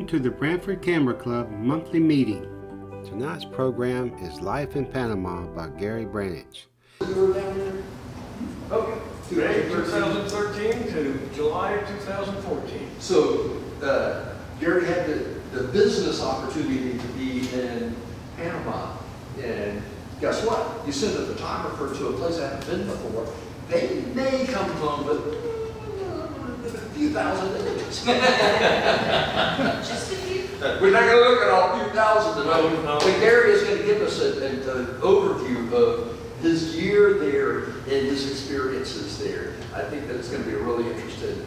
Welcome to the Brantford Camera Club monthly meeting. Tonight's program is Life in Panama by Gary Branich. Okay. May 2013 to July 2014. So Gary had the business opportunity to be in Panama, and guess what? You send a photographer to a place I haven't been before. They may come home with a few thousand images. Just a few. We're not going to look at all few thousand tonight. No. But Gary is going to give us an overview of his year there and his experiences there. I think that it's going to be a really interesting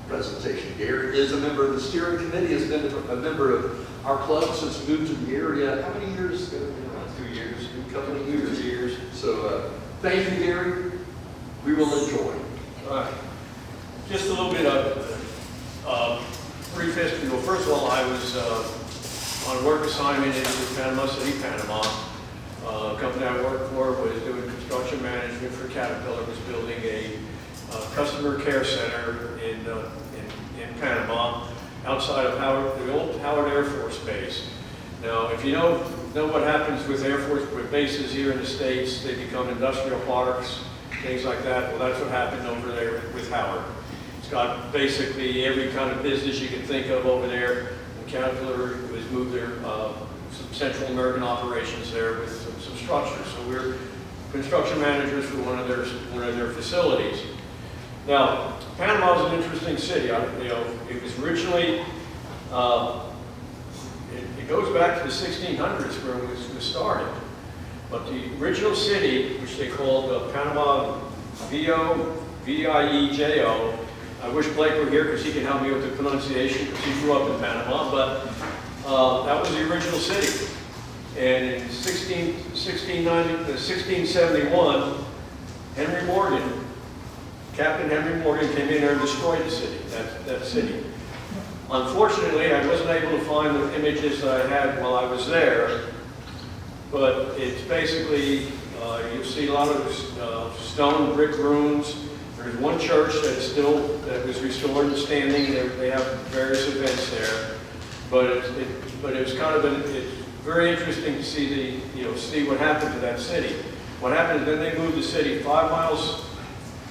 presentation. Gary is a member of the steering committee, has been a member of our club since we moved to the area. How many years? About 2 years. A couple of years. So thank you, Gary. We will enjoy. All right. Just a little bit of brief history. Well, first of all, I was on a work assignment in Panama City, Panama. The company I worked for was doing construction management for Caterpillar, was building a customer care center in Panama, outside of the old Howard Air Force Base. Now, if you know what happens with Air Force bases here in the States, they become industrial parks, things like that. Well, that's what happened over there with Howard. It's got basically every kind of business you can think of over there. And Caterpillar was moved their some Central American operations there with some structures. So we're construction managers for one of their facilities. Now, Panama is an interesting city. It was originally, it goes back to the 1600s where it was started. But the original city, which they called Panama Viejo, I wish Blake were here because he can help me with the pronunciation because he grew up in Panama, but that was the original city. And in 1671, Henry Morgan, Captain Henry Morgan came in there and destroyed the city, that city. Unfortunately, I wasn't able to find the images that I had while I was there, but it's basically, you'll see a lot of stone brick ruins. There's one church that was restored and standing. They have various events there, but it was kind of it's very interesting to see see what happened to that city. What happened is then they moved the city 5 miles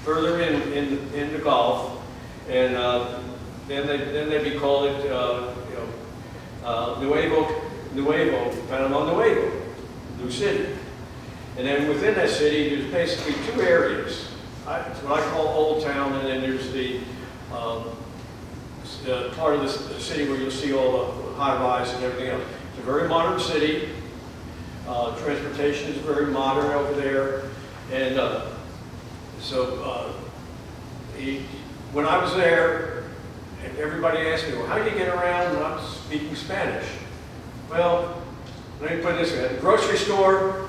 further in the Gulf, and then they called it Panama Nuevo, New City. And then within that city, there's basically 2 areas. It's what I call Old Town, and then there's the part of the city where you'll see all the high-rise and everything else. It's a very modern city. Transportation is very modern over there, and when I was there, and everybody asked me, well, how do you get around not speaking Spanish? Well, let me put it this way. At the grocery store,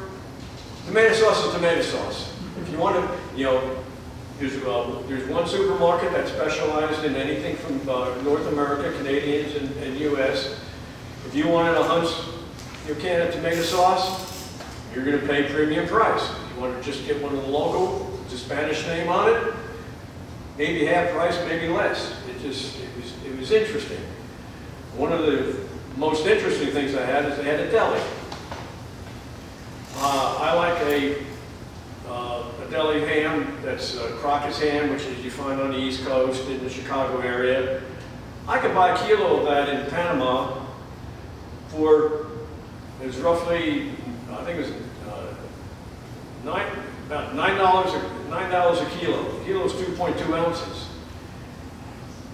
tomato sauce is tomato sauce. If you want to, there's one supermarket that's specialized in anything from North America, Canadians, and U.S. If you wanted a can of tomato sauce, you're going to pay premium price. If you want to just get one of the logo, with the Spanish name on it, maybe half price, maybe less. It was interesting. One of the most interesting things I had is they had a deli. I like a deli ham that's Crockett's ham, which is you find on the East Coast in the Chicago area. I could buy a kilo of that in Panama for, it was roughly, I think it was about $9 a kilo. A kilo is 2.2 ounces.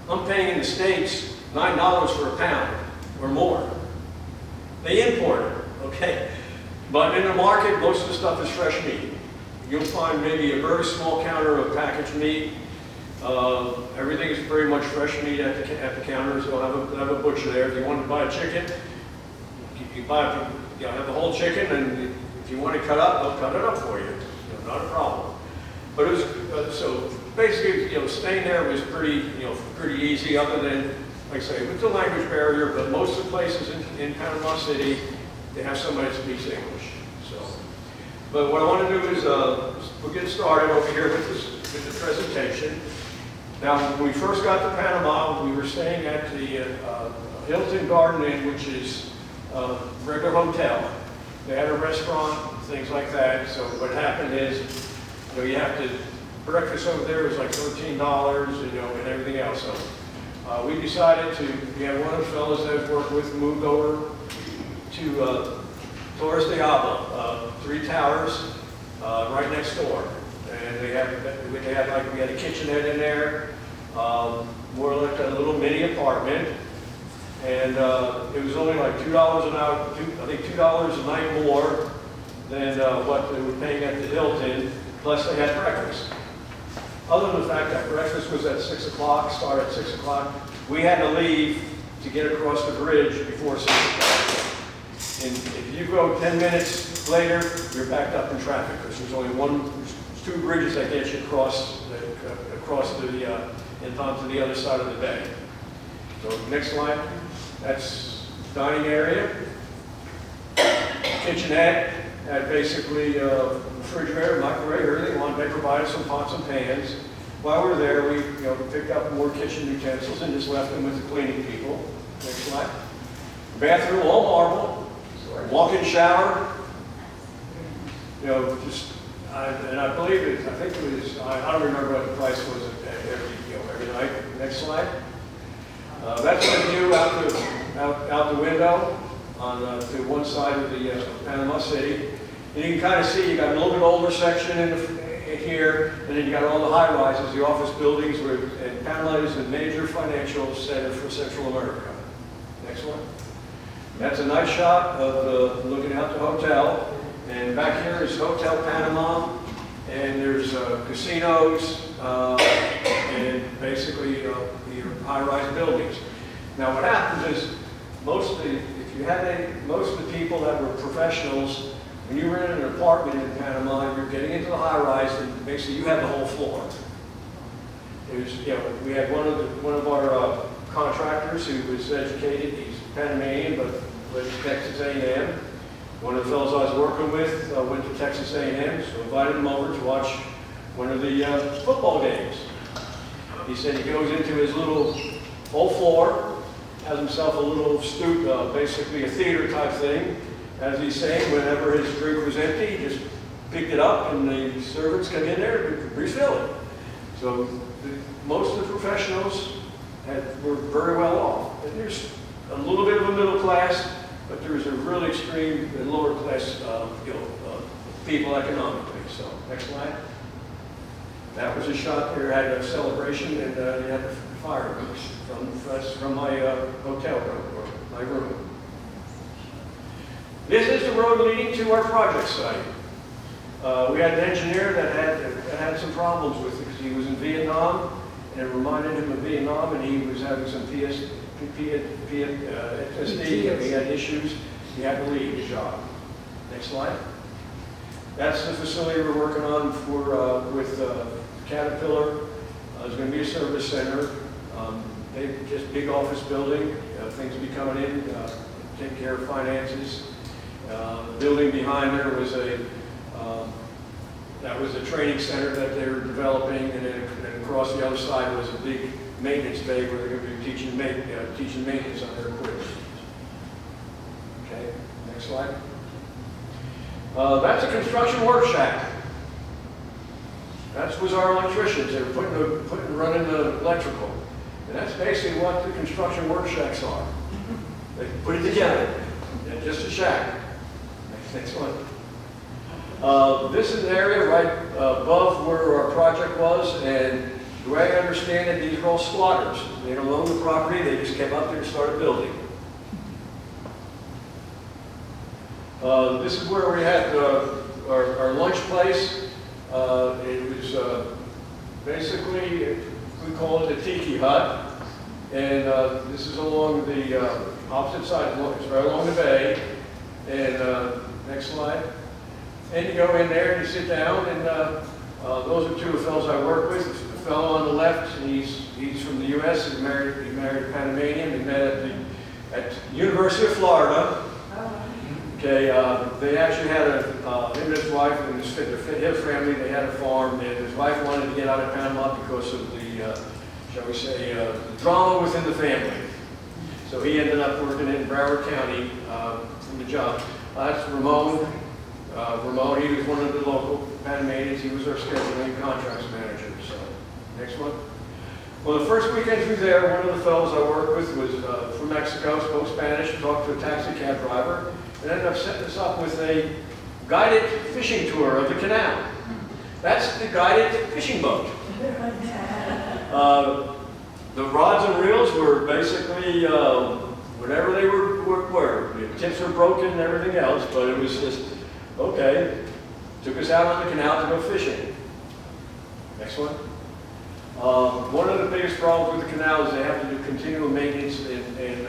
I'm paying in the States $9 for a pound or more. They import it, okay? But in the market, most of the stuff is fresh meat. You'll find maybe a very small counter of packaged meat. Everything is very much fresh meat at the counters. They'll have a butcher there. If you want to buy a chicken, you have the whole chicken, and if you want to cut up, they'll cut it up for you. Not a problem. But it was so basically, staying there was pretty easy. Other than, like I say, with the language barrier, but most of the places in Panama City, they have somebody that speaks English. So, but what I want to do is we'll get started over here with the presentation. Now, when we first got to Panama, we were staying at the Hilton Garden Inn, which is a regular hotel. They had a restaurant, things like that. So what happened is, you know, you have to, breakfast over there was like $13, you know, and everything else. So we decided to, we had one of the fellows that I was working with moved over to Torres de Agua, 3 towers, right next door. And we had a kitchenette in there, more like a little mini apartment. And it was only like $2 an hour, I think $2 a night more than what they were paying at the Hilton, plus they had breakfast. Other than the fact that breakfast was at 6 o'clock, start at 6 o'clock, we had to leave to get across the bridge before 6 o'clock. And if you go 10 minutes later, you're backed up in traffic, because there's only there's 2 bridges that get you across to the, and onto the other side of the bay. So next slide, that's dining area. Kitchenette had basically refrigerator, microwave, everything. They provided some pots and pans. While we were there, we picked up more kitchen utensils and just left them with the cleaning people. Next slide. Bathroom, all marble. Walk-in shower. You know, just and I believe it. I think it was. I don't remember what the price was every night. Next slide. That's the view out the window on to one side of the Panama City. And you can kind of see you got a little bit older section in here, and then you got all the high rises, the office buildings. And Panama is a major financial center for Central America. Next one. That's a nice shot of looking out the hotel. And back here is Hotel Panama, and there's casinos and basically the high-rise buildings. Now, what happens is most of the people that were professionals, when you rent an apartment in Panama, you're getting into the high-rise, and basically you have the whole floor. We had one of our contractors who was educated. He's Panamanian, but went to Texas A&M. One of the fellows I was working with went to Texas A&M, so invited him over to watch one of the football games. He said he goes into his little whole floor, has himself a little stoop, basically a theater type thing. As he's saying, whenever his drink was empty, he just picked it up and the servants come in there and refill it. So most of the professionals were very well off. And there's a little bit of a middle class, but there's a really extreme and lower class people economically. So next slide. That was a shot there. Had a celebration, and you had the fireworks from my hotel room, or my room. This is the road leading to our project site. We had an engineer that had some problems with it because he was in Vietnam, and it reminded him of Vietnam, and he was having some PTSD, and he had issues. He had to leave the job. Next slide. That's the facility we're working on with Caterpillar. There's going to be a service center. Just big office building. Things will be coming in. Take care of finances. The building behind there was that was a training center that they were developing, and then across the other side was a big maintenance bay where they're going to be teaching maintenance on their equipment. Okay, next slide. That's a construction work shack. That was our electricians. They were running the electrical. And that's basically what the construction work shacks are. They put it together. And just a shack. Next one. This is an area right above where our project was, and the way I understand it, these are all squatters. They don't own the property, they just came up there and started building. This is where we had our lunch place. It was basically, we call it a tiki hut. And this is along the opposite side, it's right along the bay. And next slide. And you go in there and you sit down, and those are two of the fellows I work with. The fellow on the left, he's from the U.S. He married a Panamanian. They met at University of Florida. Okay, they actually had him and his wife and his family. They had a farm, and his wife wanted to get out of Panama because of the shall we say, drama within the family. So he ended up working in Broward County in the job. That's Ramon. Ramon, he was one of the local Panamanians. He was our scheduling contracts manager. So, next one. Well, the first weekend we were there, one of the fellows I worked with was from Mexico, spoke Spanish, talked to a taxi cab driver, and ended up setting us up with a guided fishing tour of the canal. That's the guided fishing boat. The rods and reels were basically whatever they were. The tips were broken and everything else, but it was just, okay. Took us out on the canal to go fishing. Next one. One of the biggest problems with the canal is they have to do continual maintenance and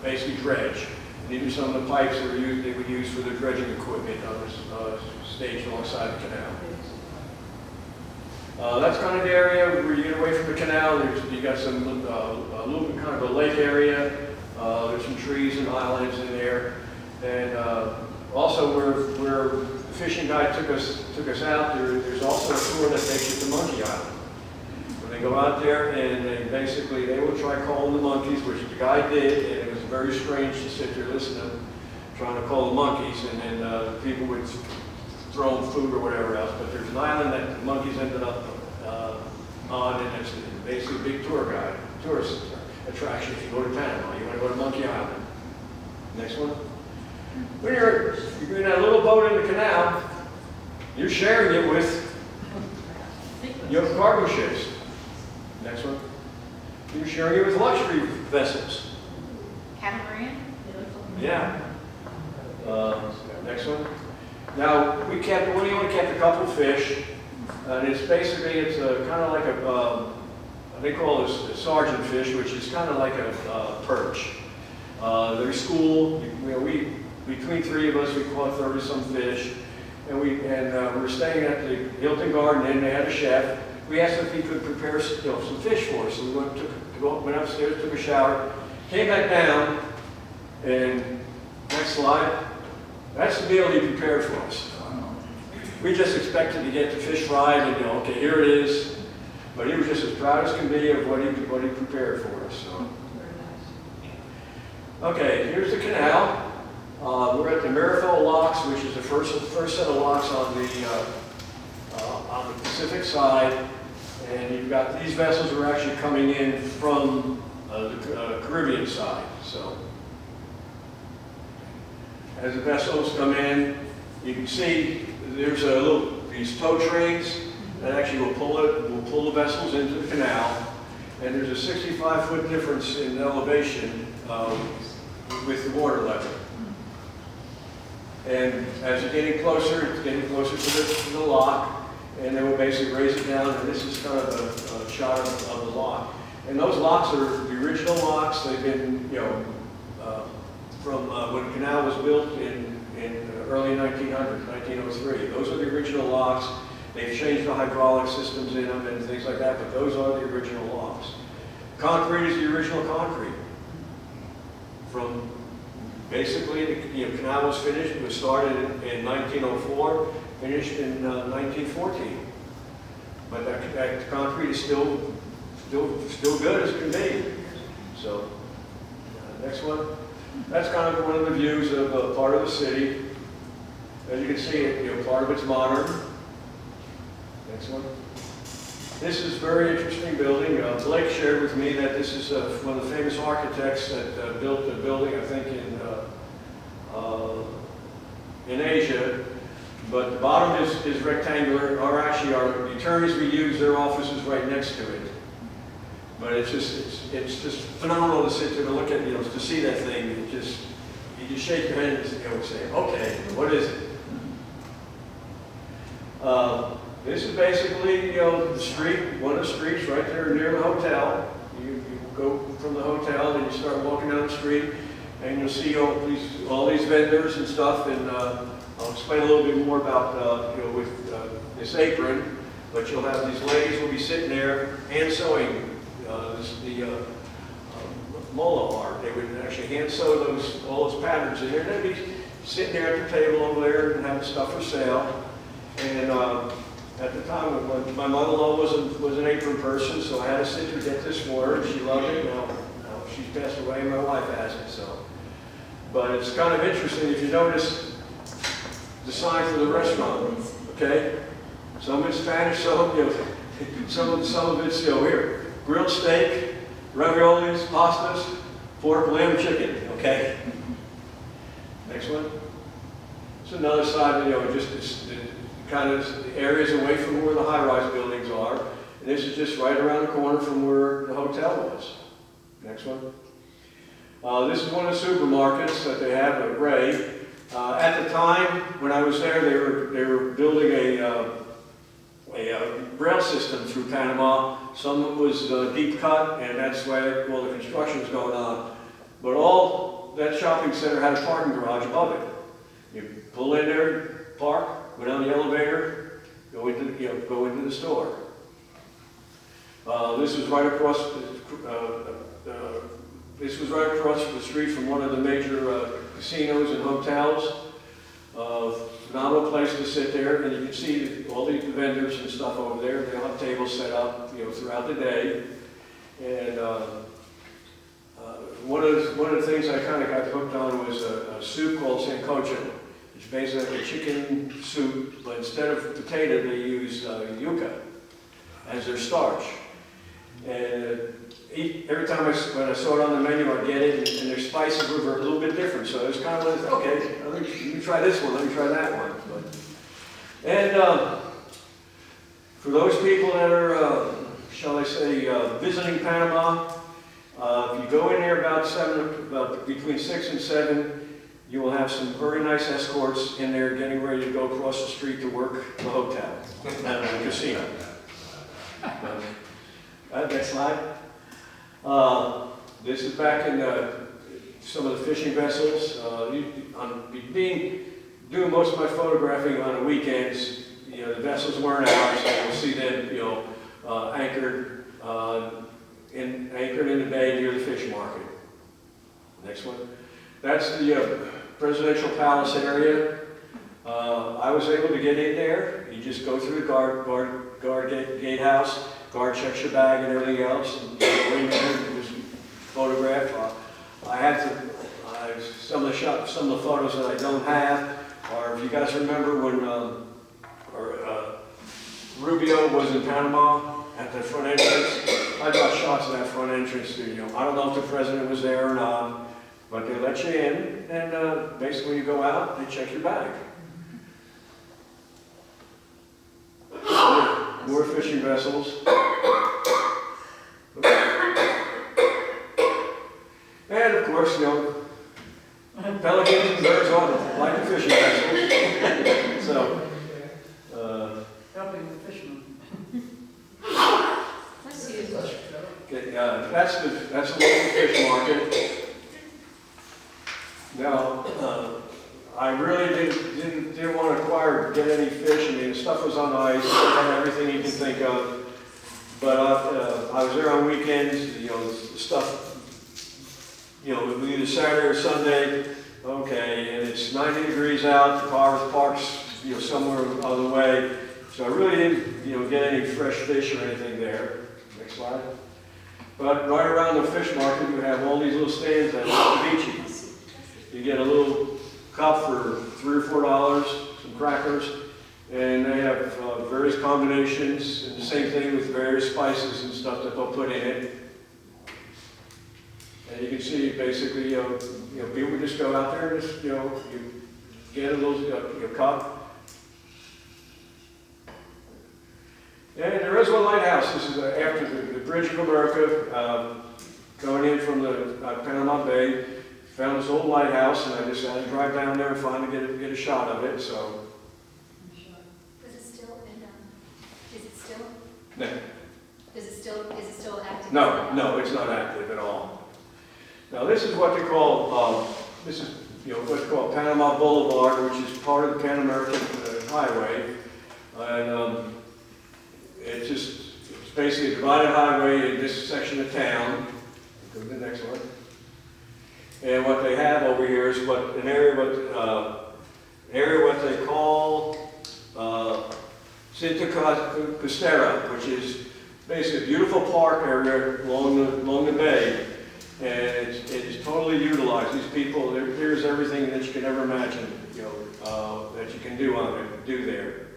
basically dredge. And these are some of the pipes that they would use for the dredging equipment staged alongside the canal. That's kind of the area where you get away from the canal. You got some a little bit kind of a lake area. There's some trees and islands in there, and also where the fishing guide took us out. There's also a tour that takes you to Monkey Island. When they go out there and they will try calling the monkeys, which the guy did, and it was very strange to sit there listening to them trying to call the monkeys, and then people would throw them food or whatever else. But there's an island that the monkeys ended up on, and it's basically a big tourist attraction. If you go to Panama, you want to go to Monkey Island. Next one. When you're in that little boat in the canal, you're sharing it with your cargo ships. Next one. You're sharing it with luxury vessels. Catamaran? Yeah. Next one. Now, we only kept a couple fish, and it's basically, kind of like they call this a sergeant fish, which is kind of like a perch. They're school. Between three of us, we caught 30-some fish, and we were staying at the Hilton Garden Inn. They had a chef. We asked if he could prepare some fish for us. So we went upstairs, took a shower, came back down, and next slide. That's the meal he prepared for us. We just expected to get the fish fried and okay, here it is. But he was just as proud as can be of what he prepared for us. So. Okay, here's the canal. We're at the Marifel Locks, which is the first set of locks on the Pacific side. And you've got these vessels are actually coming in from the Caribbean side. So. As the vessels come in, you can see there's these tow trains that actually will pull the vessels into the canal, and there's a 65-foot difference in elevation with the water level. And as you're getting closer, it's getting closer to the lock, and they will basically raise it down, and this is kind of a shot of the lock. And those locks are the original locks. They've been, from when the canal was built in early 1900s, 1903. Those are the original locks. They've changed the hydraulic systems in them and things like that, but those are the original locks. Concrete is the original concrete. From basically, the canal was finished. It was started in 1904, finished in 1914. But that concrete is still good as can be. So, next one. That's kind of one of the views of part of the city. As you can see, part of it's modern. Next one. This is a very interesting building. Blake shared with me that this is one of the famous architects that built the building, I think, in Asia. But the bottom is rectangular. The attorneys we use, their office is right next to it. But it's just phenomenal to sit there and look at, to see that thing. You just shake your head and say, okay, what is it? This is basically, the street, one of the streets right there near the hotel. You go from the hotel and you start walking down the street, and you'll see all these vendors and stuff. And I'll explain a little bit more about with this apron. But you'll have these ladies will be sitting there hand sewing. The Mola art. They would actually hand sew all those patterns in there. They'd be sitting there at the table over there and having stuff for sale. And at the time, when my mother-in-law was an apron person, so I had a sister get this for her, and she loved it. Now she's passed away, my wife hasn't, so. But it's kind of interesting, if you notice the sign for the restaurant, okay? Some in Spanish, some, some of it's, here, grilled steak, raviolis, pastas, pork, lamb, chicken, okay? Next one. It's another side, just the kind of the areas away from where the high-rise buildings are. And this is just right around the corner from where the hotel was. Next one. This is one of the supermarkets that they have at Ray. At the time when I was there, they were building a rail system through Panama. Some of it was deep cut, and that's why all the construction was going on. But all that shopping center had a parking garage above it. You pull in there, park, go down the elevator, go into the store. This was right across. This was right across the street from one of the major casinos and hotels. Phenomenal place to sit there, and you can see all the vendors and stuff over there. They have tables set up, throughout the day. And one of the things I kind of got hooked on was a soup called sancocho. It's basically like a chicken soup, but instead of potato, they use yuca as their starch. And every time when I saw it on the menu, I'd get it, and their spices were a little bit different. So it was kind of like, okay, let me try this one, let me try that one. And for those people that are, shall I say, visiting Panama, if you go in there about between 6 and 7, you will have some very nice escorts in there getting ready to go across the street to work the hotel and the casino. Next slide. This is back in some of the fishing vessels. Doing most of my photographing on the weekends, the vessels weren't out, so you'll see them, anchored in the bay near the fish market. Next one. That's the presidential palace area. I was able to get in there. You just go through the gatehouse. Guard checks your bag and everything else, and you go in there and just photograph. I had some of the photos that I don't have, or if you guys remember when Rubio was in Panama at the front entrance, I got shots of that front entrance. I don't know if the president was there or not, but they let you in, and basically you go out, they check your bag. More fishing vessels. And of course, pelicans and birds on like the fishing vessels. So, helping the fishermen. that's the local fish market. Now, I really didn't want to get any fish. I mean, the stuff was on ice, everything you can think of. But I was there on weekends. The stuff. Either Saturday or Sunday. Okay, and it's 90 degrees out. The car was parked, somewhere out of the way. So I really didn't, get any fresh fish or anything there. Next slide. But right around the fish market, you have all these little stands at ceviche. You get a little cup for $3 or $4, some crackers, and they have various combinations, and the same thing with various spices and stuff that they'll put in it. And you can see basically, people just go out there and just, you get a little cup. And there is one lighthouse. This is after the Bridge of America, going in from the Panama Bay. Found this old lighthouse, and I decided to drive down there and finally get a shot of it. So. Is it still in? Is it still? No. Is it still active? No, it's not active at all. Now this is what they call what's called Panama Boulevard, which is part of the Pan American Highway, and it's basically a divided highway in this section of town. Go to the next one. And what they have over here is an area what they call Cinta Costera, which is basically a beautiful park area along the bay, and it's totally utilized. These people, there's everything that you can ever imagine, that you can do there.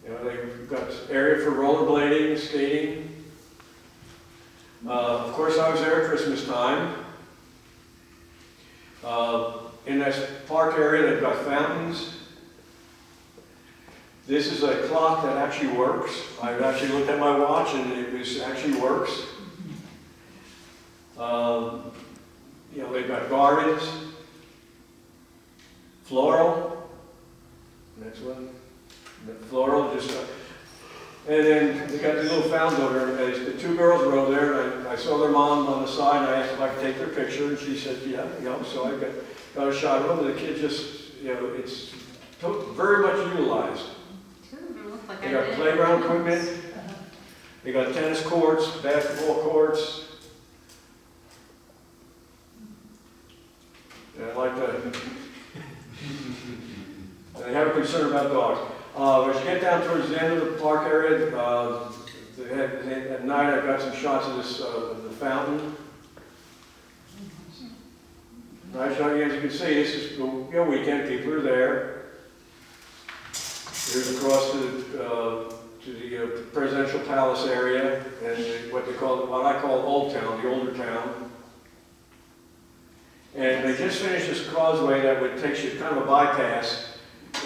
They've got area for rollerblading, skating. Of course, I was there at Christmas time. In that park area, they've got fountains. This is a clock that actually works. I've actually looked at my watch and it actually works. They've got gardens, floral. Next one. The floral, and then they got these little fountains over there. The two girls were over there, and I saw their mom on the side, and I asked if I could take their picture, and she said, yeah, so I got a shot of them, and the kid just, it's very much utilized. They got playground equipment, they got tennis courts, basketball courts. And I like that. And they have a concern about dogs. As you get down towards the end of the park area, at night I got some shots of this the fountain. Nice shot, as you can see, this is weekend. People are there. Here's across to the presidential palace area and what I call Old Town, the older town. And they just finished this causeway that takes you kind of a bypass,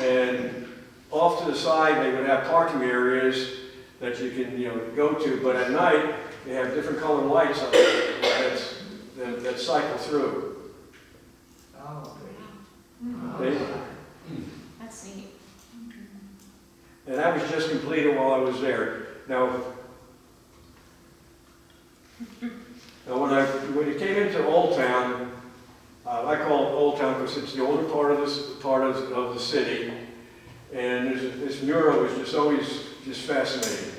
and off to the side, they would have parking areas that you can, go to, but at night, they have different colored lights on that cycle through. Oh, That's neat. And that was just completed while I was there. Now when you came into Old Town, I call it Old Town because it's the older part of the city. And this mural was just always fascinating.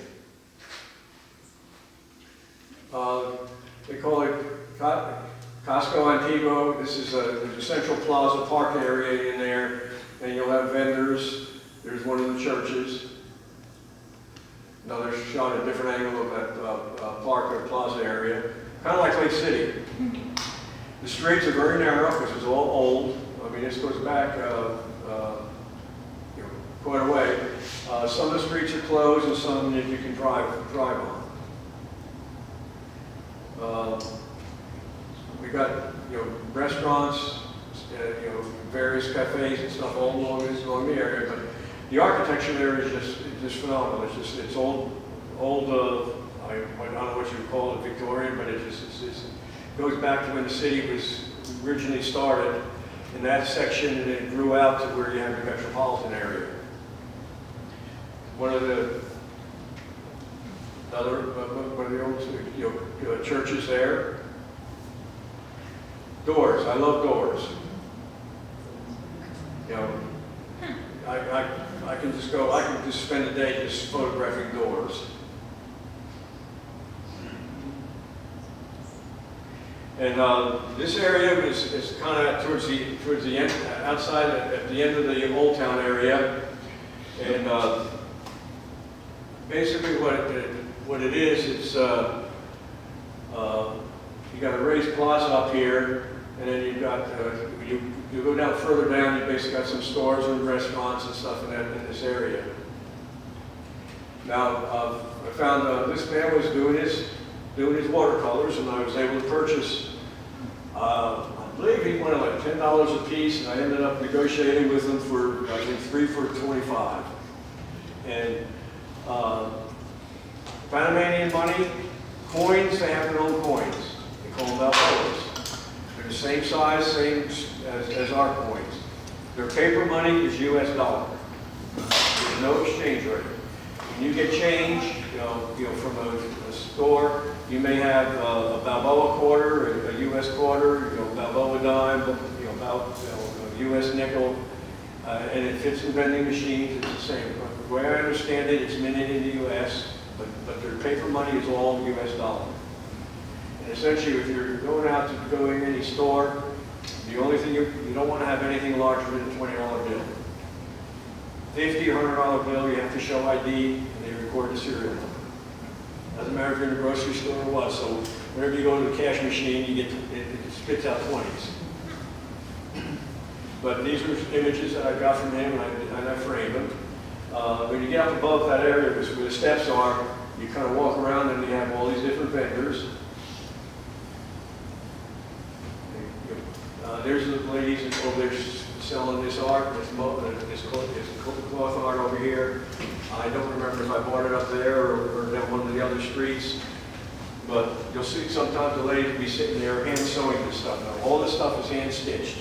They call it Costco Antiguo. This is there's a Central Plaza park area in there, and you'll have vendors. There's one of the churches. Another shot at a different angle of that park or plaza area, kind of like Lake City. The streets are very narrow because it's all old. I mean, this goes back quite a way. Some of the streets are closed and some that you can drive on. We got restaurants, various cafes and stuff all along the area, but the architecture there is just phenomenal. It's old. I don't know what you would call it, Victorian, but it goes back to when the city was originally started in that section, and it grew out to where you have the metropolitan area. One of the old churches there. Doors. I love doors. I can just spend a day just photographing doors. And this area is kind of towards the end, outside at the end of the Old Town area, and basically what it is, it's you got a raised plaza up here, and then you've got you go down further down, you basically got some stores and restaurants and stuff in this area. Now I found this man was doing his watercolors, and I was able to purchase. I believe he wanted like $10 a piece, and I ended up negotiating with him for I think 3 for $25. And Panamanian money, coins, they have their own coins. They call them Balboas. They're the same size, same as our coins. Their paper money is U.S. dollar. There's no exchange rate. When you get change, from a store, you may have a Balboa quarter, a U.S. quarter, Balboa dime, a U.S. nickel, and it fits in vending machines. It's the same. The way I understand it, it's minted in the U.S., but their paper money is all U.S. dollar. And essentially, if you're going in any store, the only thing you don't want to have anything larger than a $20 bill. $50 or $100 bill, you have to show ID, and they record the serial number. Doesn't matter if you're in a grocery store or what, so whenever you go to the cash machine, you get it spits out 20s. But these are images that I got from him, and I framed them. When you get up above that area where the steps are, you kind of walk around and you have all these different vendors. There's the ladies over there selling this art, this cloth art over here. I don't remember if I bought it up there or down one of the other streets. But you'll see sometimes the ladies will be sitting there hand sewing this stuff. Now, all this stuff is hand stitched.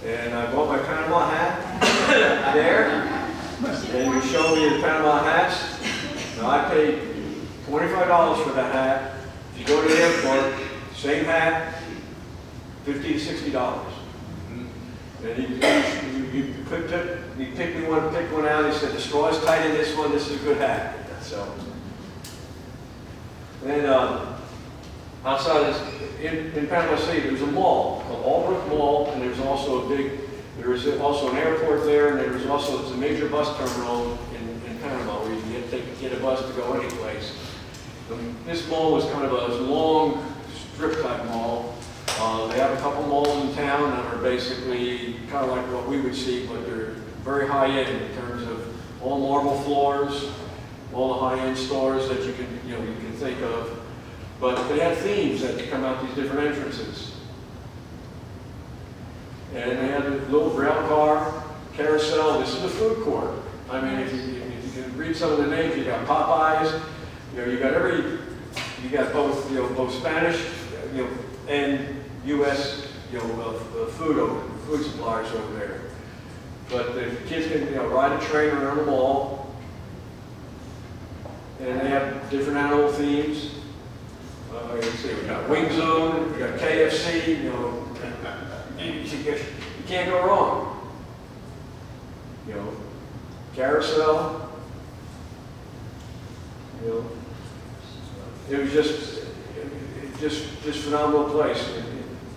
And I bought my Panama hat there. And you show me the Panama hats. Now I paid $25 for that hat. If you go to the airport, same hat, $50 to $60. And you pick one out. He said the straw is tight in this one. This is a good hat. So, and outside in Panama City, there's a mall called Albrook Mall, and there's also there's also an airport there, and there's a major bus terminal in Panama where you can get a bus to go any place. This mall was kind of a long strip type mall. They have a couple malls in town that are basically kind of like what we would see, but they're very high end in terms of all marble floors, all the high end stores that you can think of. But they had themes that come out these different entrances. And they had a little rail car, carousel. This is a food court. I mean, if you can read some of the names, you got Popeyes. You got both Spanish, and U.S. Food suppliers over there. But the kids can ride a train around the mall, and they have different animal themes. You see, we got Wing Zone, we got KFC. You can't go wrong. Carousel. It was just phenomenal place.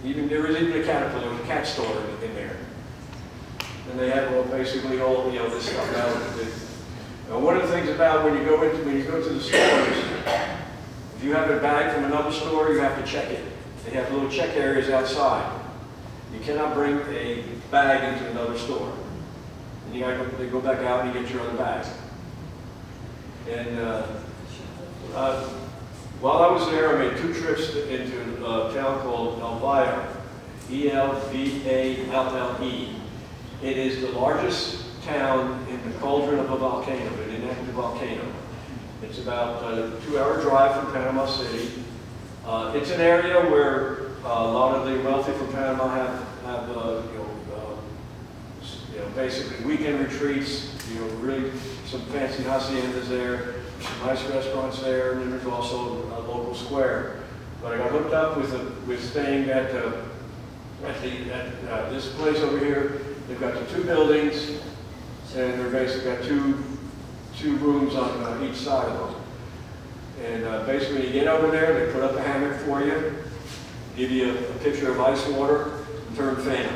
There was even a Caterpillar, a cat store in there. And they had basically all this stuff. Now, one of the things about when you go to the stores, if you have a bag from another store, you have to check it. They have little check areas outside. You cannot bring a bag into another store. And you go back out and you get your other bag. And while I was there, I made 2 trips into a town called Elvalla, E-L-V-A-L-L-E. It is the largest town in the cauldron of a volcano, an inactive volcano. It's about a 2-hour drive from Panama City. It's an area where a lot of the wealthy from Panama have basically weekend retreats. Really some fancy haciendas there, some nice restaurants there, and then there's also a local square. But I got hooked up with staying at this place over here. They've got the 2 buildings, and they're basically got two rooms on each side of them. And basically, when you get over there, they put up a hammock for you, give you a pitcher of ice water, and turn the fan on.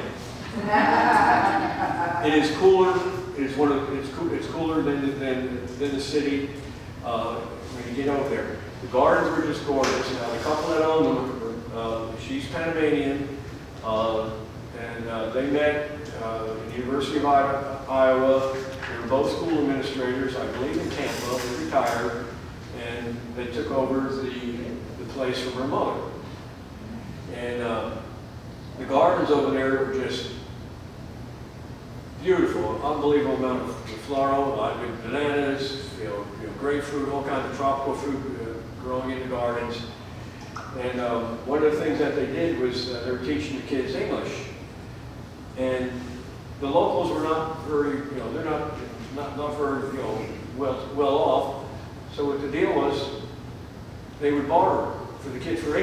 It is cooler. It's cooler than the city when you get over there. The gardens were just gorgeous. Now, the couple that owned them, she's Panamanian, and they met at the University of Iowa. They were both school administrators, I believe, in Tampa. They retired, and they took over the place from her mother. And the gardens over there were just beautiful, unbelievable amount of floral, bananas, grapefruit, all kinds of tropical fruit growing in the gardens. And one of the things that they did was they were teaching the kids English. And the locals were not very, they're not very, well off. So what the deal was, they would barter for the kids for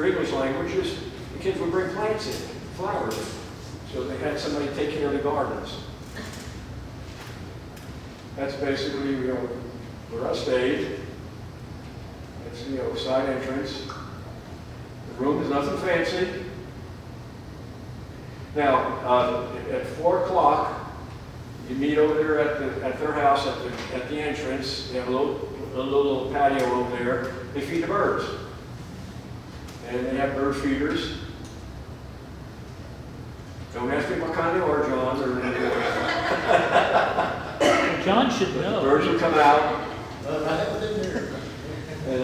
English languages. The kids would bring plants in, flowers in. So they had somebody take care of the gardens. That's basically, where I stayed. That's side entrance. The room is nothing fancy. Now, at 4 o'clock, you meet over there at their house at the entrance. They have a little patio over there. They feed the birds. And they have bird feeders. Don't ask me what kind they are, John. John should The know. birds will come out. And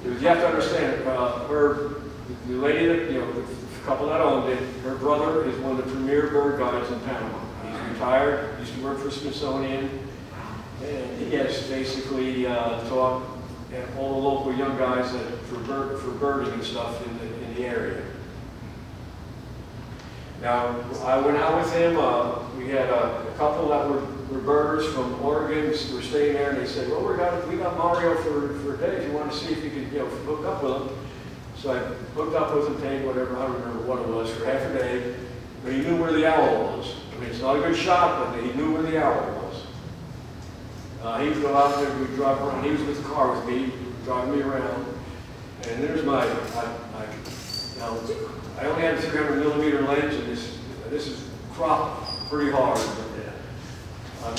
you have to understand, the lady that, the couple that owned it, her brother is one of the premier bird guides in Panama. He's retired, used to work for Smithsonian, and he has basically taught all the local young guys for birding and stuff in the area. Now, I went out with him. We had a couple that were birders from Oregon. Were staying there, and they said, "Well, we got Mario for a day. If you want to see if you could, hook up with him." So I hooked up with him, paid whatever, I don't remember what it was, for half a day. But he knew where the owl was. I mean, it's not a good shot, but he knew where the owl was. He would go out there, we'd drive around. He was with the car with me, driving me around. And there's my, I only had a 300 millimeter lens, and this is cropped pretty hard. I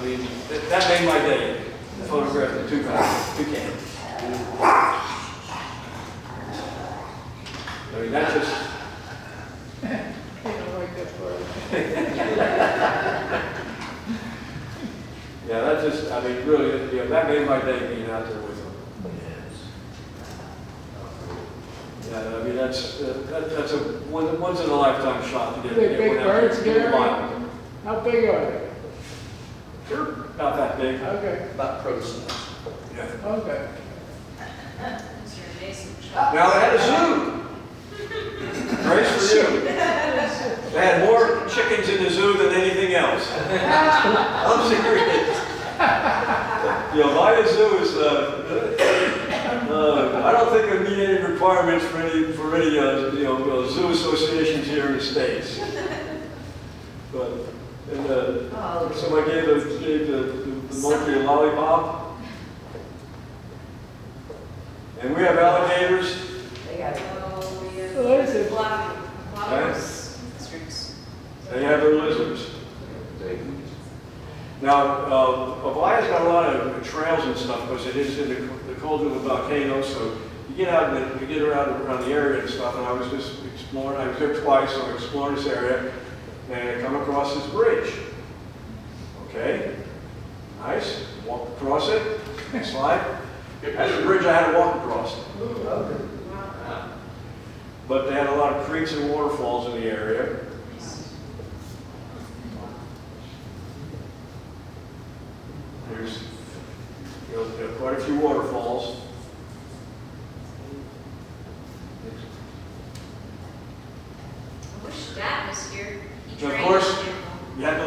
mean, that made my day. I photographed the toucan. I mean, that just. I don't like that part. Yeah, that just, I mean, really, that made my day being out there with them. Yeah, I mean, that's a once in a lifetime shot to get. Are they big one out birds, there in the Gary? wild. How big are they? They're about that big. Okay, About crow's. Yeah. okay. That's your amazing shot. Now they had a zoo. Praise for you. They had more chickens in the zoo than anything else. I'm serious. Via Zoo is. I don't think there meet any requirements for any zoo associations here in the States. But somebody gave the monkey a lollipop. And we have alligators. What is it? They have their lizards. Now, Avaya's got a lot of trails and stuff because it is in the cauldron of the volcano, so you get out and you get around the area and stuff, and I was just exploring. I was there twice, so I explored this area, and I come across this bridge. Okay, nice. Walk across it, slide. That's the bridge I had to walk across. But they had a lot of creeks and waterfalls in the area. There's quite a few waterfalls. I wish Dad was here. He Of trained course. him. You had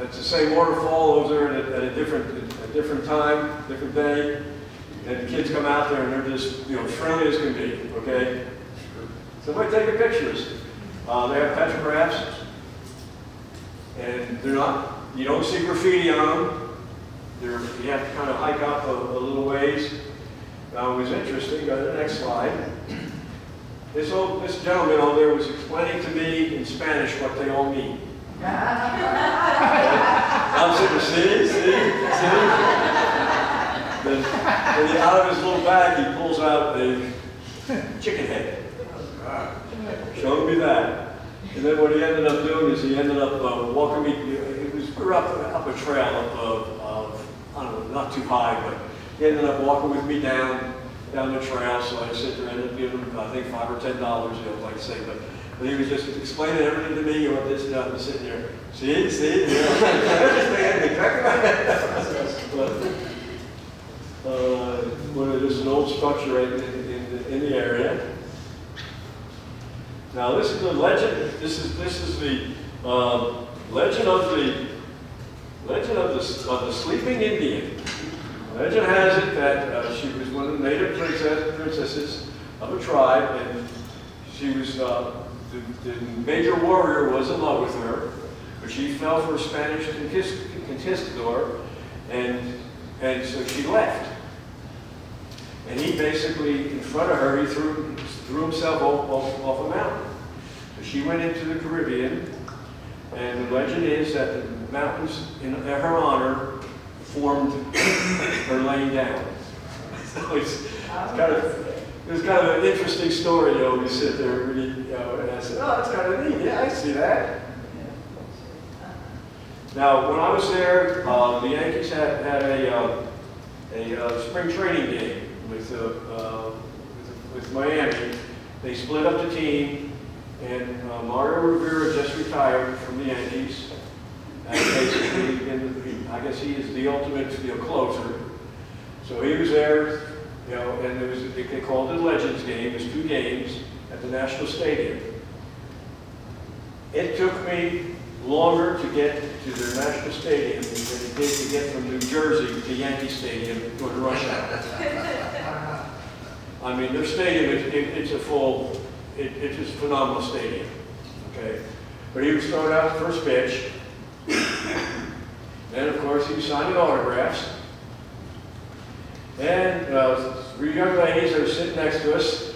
it's the same waterfall over there at a different time, different day. And the kids come out there and they're just, friendly as can be, okay? Somebody taking pictures. They have petrographs, and they're not, you don't see graffiti on them. You have to kind of hike up a little ways. Now, it was interesting, go to the next slide. This gentleman over there was explaining to me in Spanish what they all mean. I'm sitting, see? Then out of his little bag, he pulls out a chicken head. Showed me that. And then what he ended up doing is he ended up walking me. We're up a trail of I don't know, not too high, but he ended up walking with me down the trail. So I sit there and ended up giving him, I think, $5 or $10, like I say. But he was just explaining everything to me. What this and that, and sitting there. See, there's an old structure right in the area. Now this is the legend. This is the legend of the sleeping Indian. Legend has it that she was one of the native princesses of a tribe, and she was the major warrior was in love with her, but she fell for a Spanish conquistador, and so she left. And he basically, in front of her, he threw himself off a mountain. So she went into the Caribbean, and the legend is that the mountains in her honor formed her laying down. So it's kind of an interesting story, you know, we sit there and read, you know, and I said, oh, that's kind of neat, yeah, I see that. Now, when I was there, the Yankees had a spring training game with Miami. They split up the team, and Mario Rivera just retired from the Yankees. And basically, I guess he is the ultimate, you know, closer. So he was there, you know, and they called it a Legends game. It was 2 games at the National Stadium. It took me longer to get to their National Stadium than it did to get from New Jersey to Yankee Stadium during rush hour. I mean, their stadium, it's a phenomenal stadium, okay? But he was throwing out the first pitch. Then, of course, he was signing autographs. And 3 young ladies that were sitting next to us,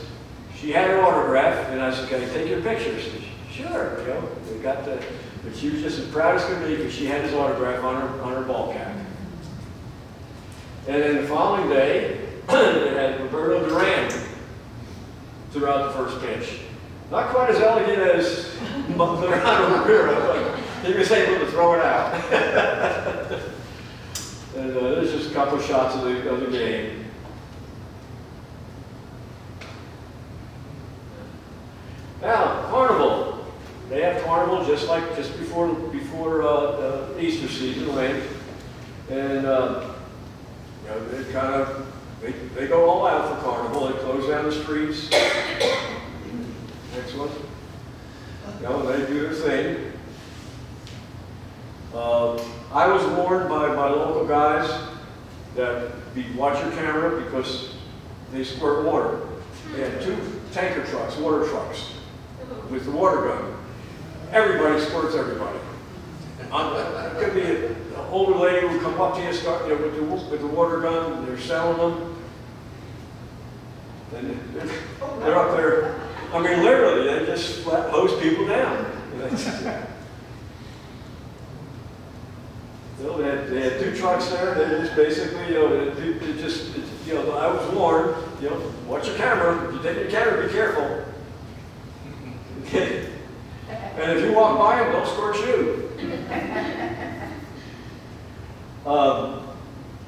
she had her autograph, and I said, can I take your picture? She said, sure, you know, we got the, but she was just as proud as could be because she had his autograph on her ball cap. And then the following day, they had Roberto Duran throughout the first pitch. Not quite as elegant as Mariano Rivera, but he was able to throw it out. And there's just a couple of shots of the game. Now, Carnival. They have Carnival just before Easter season went, and you know, they kind of they go all out for Carnival. They close down the streets. Next one. You know, they do their thing. I was warned by my local guys that watch your camera because they squirt water. They had 2 tanker trucks, water trucks, with the water gun. Everybody squirts everybody. It could be an older lady who come up to you, with the water gun, and they're selling them. And they're up there. I mean, literally, they just flat hose people down. You know, they had 2 trucks there. They just basically, you know, I was warned, you know, watch your camera. If you take your camera, be careful. And if you walk by them, don't squirt you.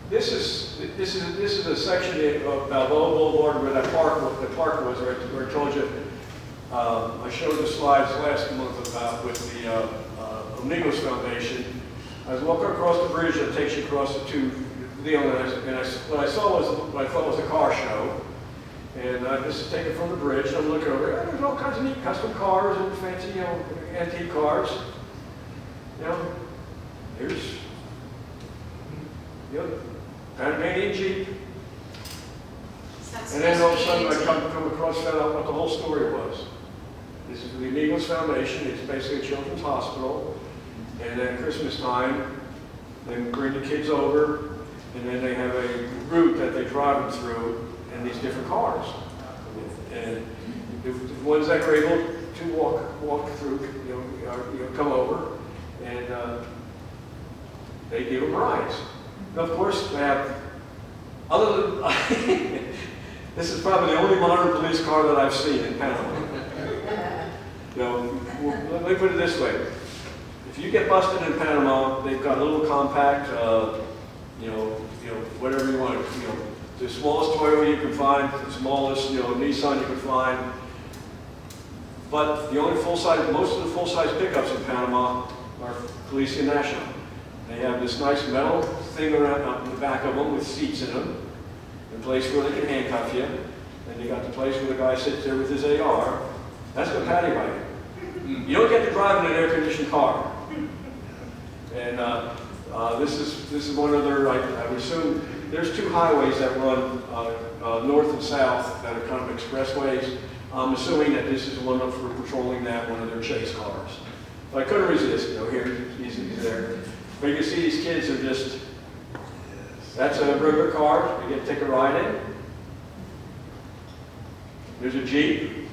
This is a section of Balboa Boulevard where the park was, where I told you. I showed the slides last month about with the Amigos Foundation. I was walking across the bridge that takes you across the 2 what I saw was what I thought was a car show. And this is taken from the bridge, and I'm looking over, there's all kinds of neat custom cars and fancy, you know, antique cars. You know, there's, you know, Panamanian Jeep. And then all of a sudden I come across, found out what the whole story was. This is the Amigos Foundation. It's basically a children's hospital. And then Christmas time, they bring the kids over, and then they have a route that they drive them through in these different cars. And the ones that are able to walk through, you know, come over, and they give them rides. And of course, they have, other than, this is probably the only modern police car that I've seen in Panama. You know, let me put it this way. If you get busted in Panama, they've got a little compact, you know, whatever you want, you know, the smallest Toyota you can find, the smallest, you know, Nissan you can find. But the only full-size, most of the full-size pickups in Panama are Policia National. They have this nice metal thing around the back of them with seats in them, a place where they can handcuff you. And you got the place where the guy sits there with his AR. That's the paddy wagon. You don't get to drive in an air-conditioned car. And this is one of their, I would assume, there's 2 highways that run north and south that are kind of expressways. I'm assuming that this is one for patrolling that, one of their chase cars. But I couldn't resist, you know, here, he's there. But you can see these kids are just, that's a regular car, you get to take a ride in. There's a Jeep.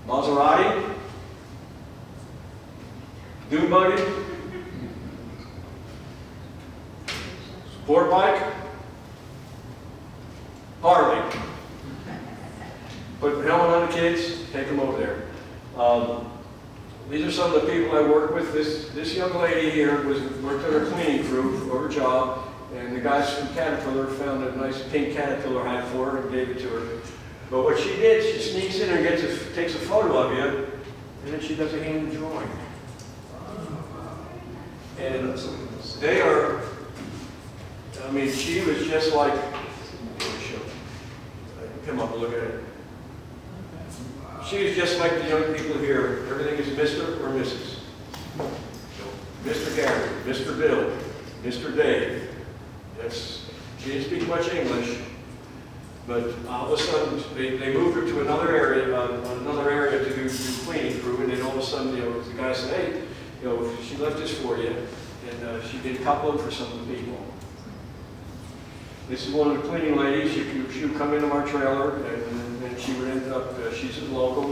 Maserati, dune buggy, sport bike, Harley. Put the helmet on the kids, take them over there. These are some of the people I work with. This young lady here worked on her cleaning crew for her job, and the guys from Caterpillar found a nice pink Caterpillar hat for her and gave it to her. But what she did, she sneaks in and takes a photo of you, and then she does a hand drawing. And they are, I mean, she was just like, come up and look at it. She was just like the young people here. Everything is Mr. or Mrs. Mr. Gary, Mr. Bill, Mr. Dave. She didn't speak much English, but all of a sudden they moved her to another area to do cleaning crew, and then all of a sudden, the guy said, hey, she left this for you, and she did a couple of them for some of the people. This is one of the cleaning ladies. She would come into our trailer, and then she would end up, she's a local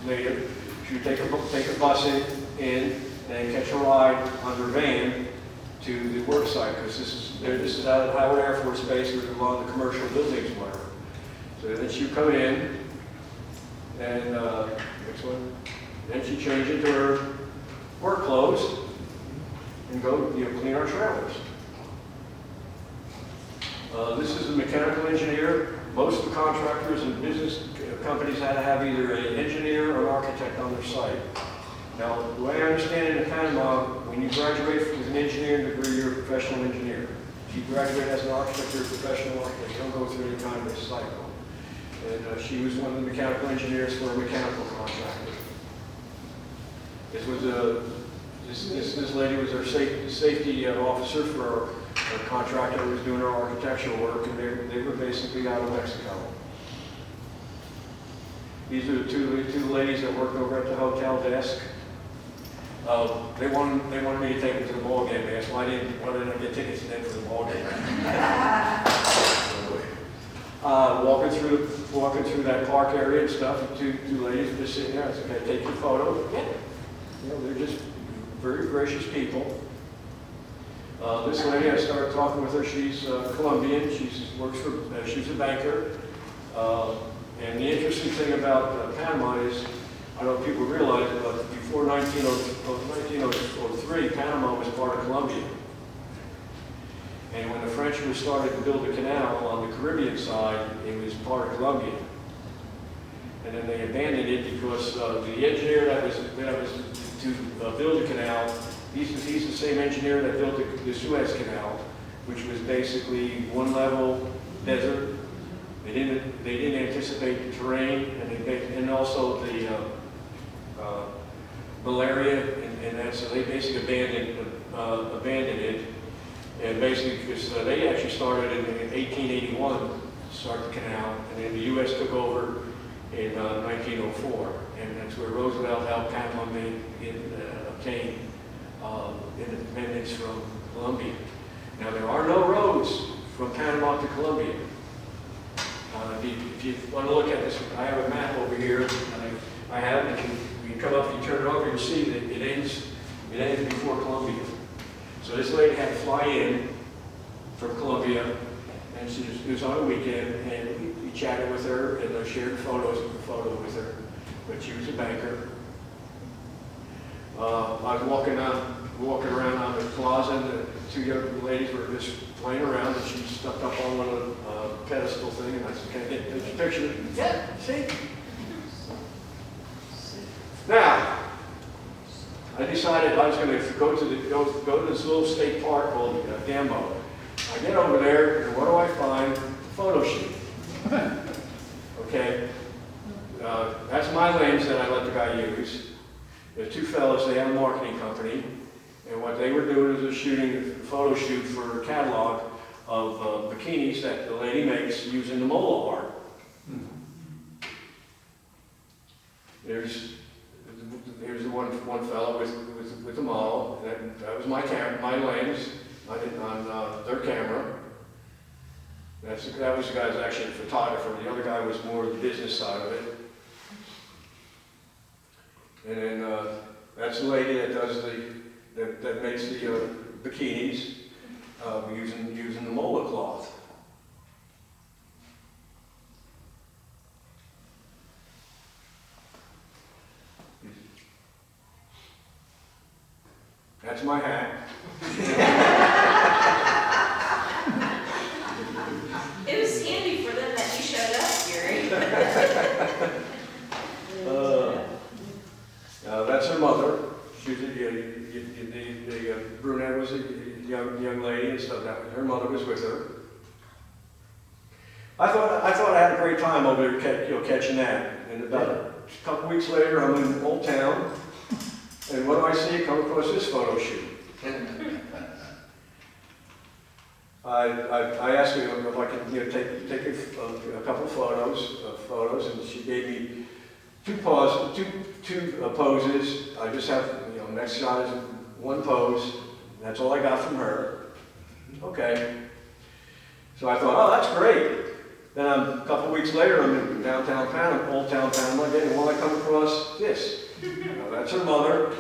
native. She would take a bus in and catch a ride on her van to the work site, because this is out at Howard Air Force Base, where a lot of the commercial buildings were. So then she would come in, and next one. Then she'd change into her work clothes and go clean our trailers. This is a mechanical engineer. Most of the contractors and business companies had to have either an engineer or an architect on their site. Now, the way I understand it in Panama, when you graduate with an engineering degree, you're a professional engineer. If you graduate as an architect, you're a professional architect. You don't go through any kind of a cycle. And she was one of the mechanical engineers for a mechanical contractor. This lady was our safety officer for a contractor who was doing our architectural work, and they were basically out of Mexico. These are the two ladies that worked over at the hotel desk. They wanted me to take them to the ball game. They asked why didn't I get tickets to them for the ball game? Walking through that park area and stuff, and two ladies were just sitting there. I said, "Okay, take your photo." Yeah. They're just very gracious people. This lady, I started talking with her. She's Colombian. She's a banker. And the interesting thing about Panama is, I don't know if people realize it, but before 1903, Panama was part of Colombia. And when the French were starting to build the canal on the Caribbean side, it was part of Colombia. And then they abandoned it because the engineer that was to build the canal, he's the same engineer that built the Suez Canal, which was basically one level desert. They didn't anticipate the terrain, and also the malaria, and that. So they basically abandoned it, and basically because they actually started in 1881 to start the canal, and then the U.S. took over in 1904, and that's where Roosevelt helped Panama obtain independence from Colombia. Now there are no roads from Panama to Colombia. If you want to look at this, I have a map over here. I have it. You come up, you turn it over, you'll see that it ends before Colombia. So this lady had to fly in from Colombia, and it was on a weekend, and we chatted with her, and I shared photo with her. But she was a banker. I was walking around on the plaza, and the two young ladies were just playing around, and she stepped up on one of the pedestal thing, and I said, "Can I get a picture?" "Yeah, see." Now, I decided I was going to go to this little state park called Gambo. I get over there, and what do I find? Photo shoot. Okay, that's my lens that I let the guy use. There's two fellas, they have a marketing company, and what they were doing is they're shooting a photo shoot for a catalog of bikinis that the lady makes using the Mola art. There's the one fellow with the model. That was my camera, my lens. I did on their camera. That was the guy who's actually a photographer. The other guy was more the business side of it. And then that's the lady that does that makes the bikinis using the mola cloth. That's my hat. It was handy for them that you showed up, Gary. That's her mother. She's the brunette was a young lady and stuff. That her mother was with her. I thought I had a great time over there, catching that. And about a couple weeks later, I'm in Old Town, and what do I see? Come across this photo shoot. I asked her if I could take a couple photos, and she gave me two poses. I just have next shot is one pose. That's all I got from her. Okay. So I thought, oh, that's great. Then a couple weeks later, I'm in downtown Panama, Old Town Panama again, and I come across this. That's her mother.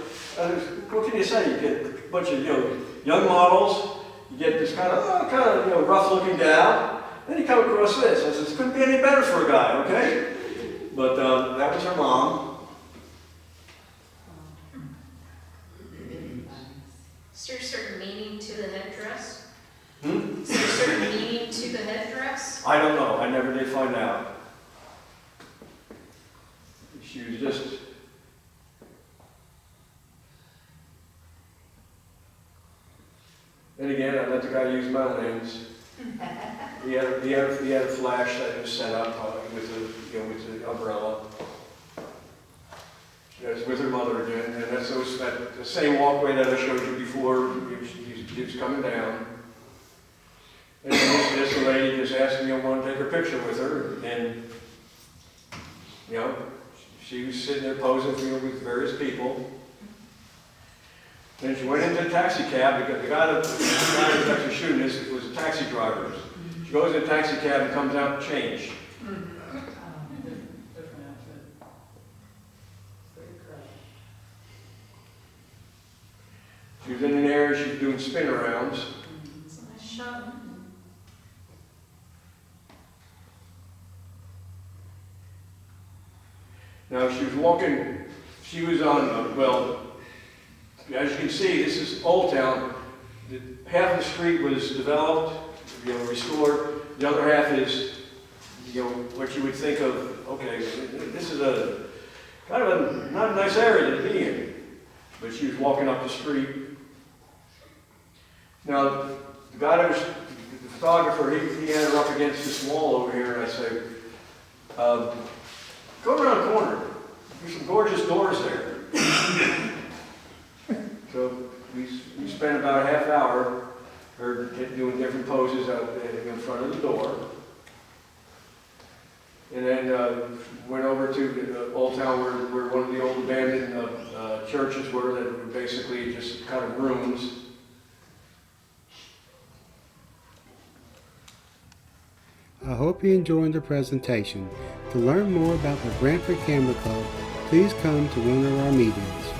What can you say? You get a bunch of young models. You get this kind of rough-looking gal. Then you come across this. I said, this couldn't be any better for a guy, okay? But that was her mom. Is there a certain meaning to the headdress? Hmm? Is there a certain meaning to the headdress? I don't know. I never did find out. She was just... And again, I let the guy use my lens. He had a flash that was set up with the umbrella. That's with her mother again, and that's the same walkway that I showed you before. He was coming down, and this lady just asked me, I want to take a picture with her, and she was sitting there posing with various people. Then she went into a taxi cab because the guy that was actually shooting this was a taxi driver. She goes in a taxi cab and comes out to change. She was in an area, she was doing spin arounds. It's a nice shot. Now she was walking, she was on, as you can see, this is Old Town. Half of the street was developed, restored. The other half is, what you would think of, okay, this is a kind of not a nice area to be in. But she was walking up the street. Now, the guy that was the photographer, he had her up against this wall over here, and I said, go around the corner. There's some gorgeous doors there. So we spent about a half hour doing different poses out in front of the door. And then went over to the Old Town where one of the old abandoned churches were that were basically just kind of rooms. I hope you enjoyed the presentation. To learn more about the Brantford Camera Club, please come to one of our meetings.